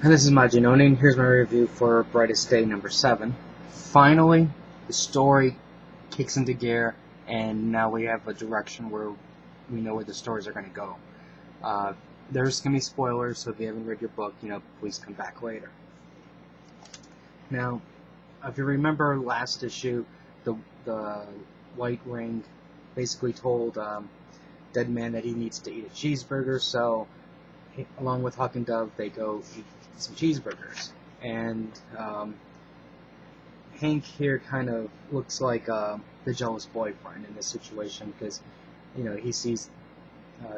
And this is Majinoni, and here's my review for Brightest Day number 7. Finally, the story kicks into gear, and now we have a direction where we know where the stories are going to go. There's going to be spoilers, so if you haven't read your book, please come back later. Now, if you remember last issue, the White Ring basically told Dead Man that he needs to eat a cheeseburger, so along with Huck and Dove, they go eat some cheeseburgers. And Hank here kind of looks like the jealous boyfriend in this situation because, he sees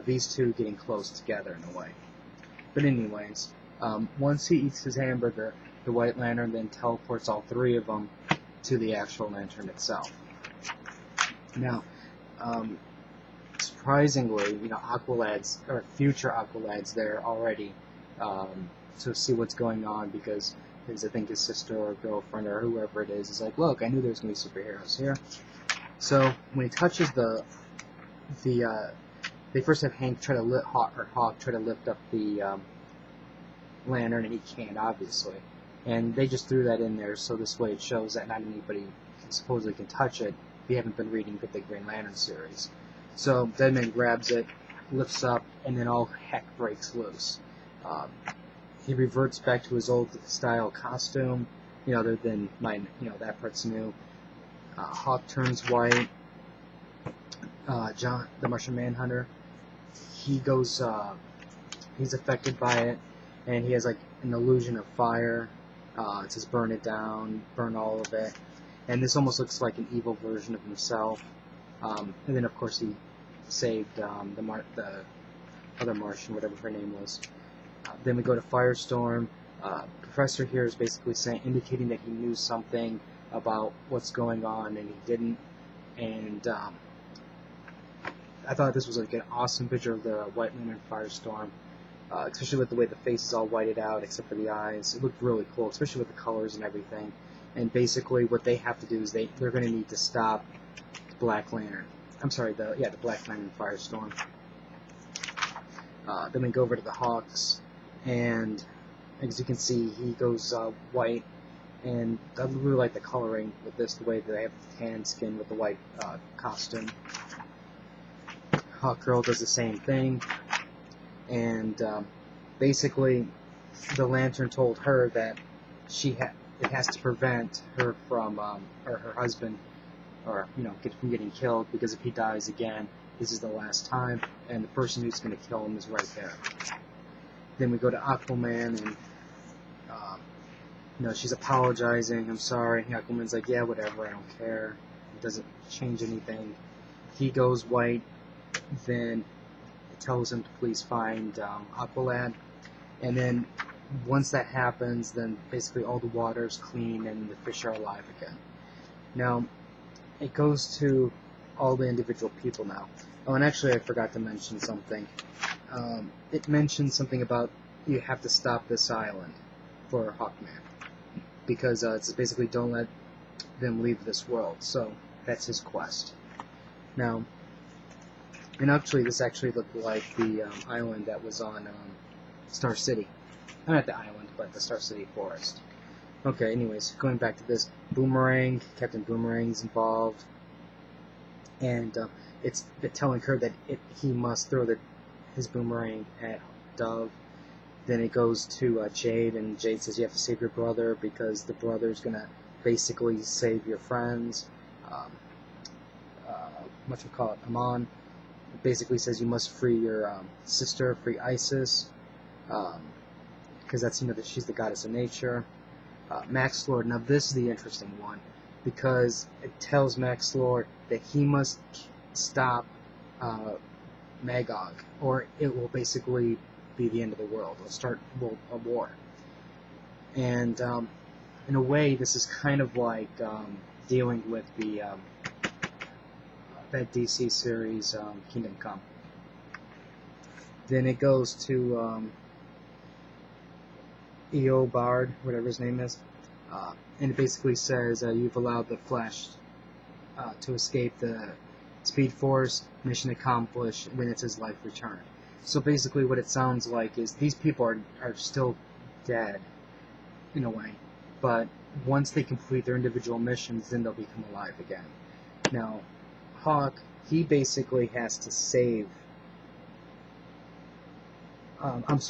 these two getting close together in a way. But anyways, once he eats his hamburger, the White Lantern then teleports all three of them to the actual lantern itself. Now, surprisingly, Aqualad's, or future Aqualad's there already to see what's going on because I think his sister or girlfriend or whoever it is like, look, I knew there was going to be superheroes here. So when he touches they first have Hank try to Hawk try to lift up the lantern, and he can't, obviously. And they just threw that in there so this way it shows that not anybody supposedly can touch it if you haven't been reading the Green Lantern series. So Deadman grabs it, lifts up, and then all heck breaks loose. He reverts back to his old style costume, other than that part's new. Hawk turns white. John, the Martian Manhunter, he goes, he's affected by it, and he has like an illusion of fire. It says burn it down, burn all of it. And this almost looks like an evil version of himself. And then, of course, he saved the other Martian, whatever her name was. Then we go to Firestorm. Professor here is basically indicating that he knew something about what's going on, and he didn't. And I thought this was like an awesome picture of the White Lantern Firestorm, especially with the way the face is all whited out except for the eyes. It looked really cool, especially with the colors and everything. And basically, what they have to do is they're going to need to stop Black Lantern. I'm sorry, the Black Lantern Firestorm. Then we go over to the Hawks, and as you can see, he goes white. And I really like the coloring with this, the way that they have the tan skin with the white costume. Hawkgirl does the same thing, and basically, the Lantern told her that it has to prevent her from, or her husband, or from getting killed, because if he dies again, this is the last time, and the person who's going to kill him is right there. Then we go to Aquaman, and she's apologizing. I'm sorry. Aquaman's like, yeah, whatever. I don't care. It doesn't change anything. He goes white. Then it tells him to please find Aqualad, and then once that happens, then basically all the water's clean and the fish are alive again. Now, it goes to all the individual people now. Oh, and actually I forgot to mention something. It mentions something about you have to stop this island for Hawkman, because it's basically don't let them leave this world, so that's his quest. Now, and actually, this actually looked like the island that was on Star City. Not the island, but the Star City forest. Okay, anyways, going back to this, Boomerang, Captain Boomerang's involved, and it's telling her that he must throw his boomerang at Dove. Then it goes to Jade, and Jade says you have to save your brother because the brother's gonna basically save your friends. Amon basically says you must free your sister, free Isis, because that's that she's the goddess of nature. Max Lord. Now this is the interesting one, because it tells Max Lord that he must stop Magog, or it will basically be the end of the world. It'll start a war. And in a way, this is kind of like dealing with that DC series, Kingdom Come. Then it goes to Eobard, whatever his name is, and it basically says you've allowed the Flash to escape the Speed Force, mission accomplished, when it says life returned. So basically what it sounds like is these people are still dead, in a way. But once they complete their individual missions, then they'll become alive again. Now, Hawk, he basically has to save.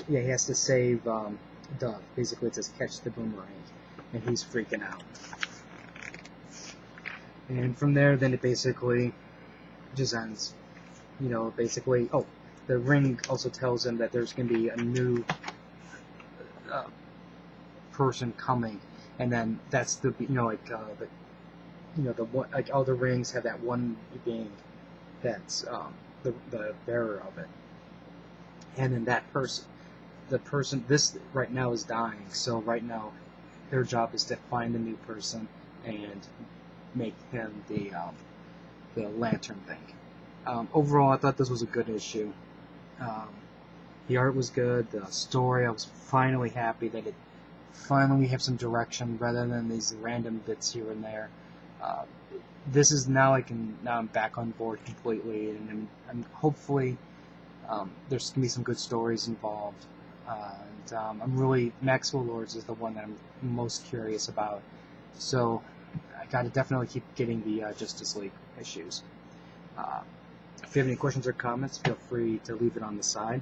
He has to save Dove. Basically, it says catch the boomerang, and he's freaking out. And from there, then it basically just ends. You know, basically, oh, the ring also tells him that there's going to be a new person coming, and then that's the the one, like all the rings have that one being that's the bearer of it, and then that person, this right now is dying. So right now, their job is to find a new person and make him the lantern thing. Overall, I thought this was a good issue. The art was good. The story, I was finally happy that it finally we have some direction rather than these random bits here and there. This is now I'm back on board completely, and I'm hopefully there's gonna be some good stories involved. I'm really Maxwell Lords is the one that I'm most curious about. So I gotta definitely keep getting the Justice League issues. If you have any questions or comments, feel free to leave it on the side.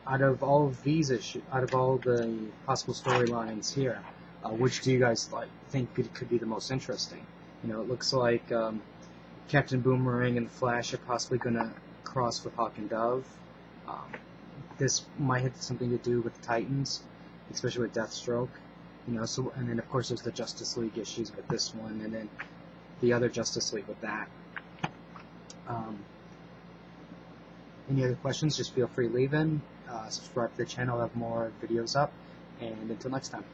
Out of all of these issues, out of all the possible storylines here, which do you guys think could be the most interesting? You know, it looks like Captain Boomerang and Flash are possibly going to cross with Hawk and Dove. This might have something to do with the Titans, especially with Deathstroke. You know, so and then of course there's the Justice League issues with this one, and then the other Justice League with that. Any other questions, just feel free to leave in. Subscribe to the channel, I'll have more videos up, and until next time.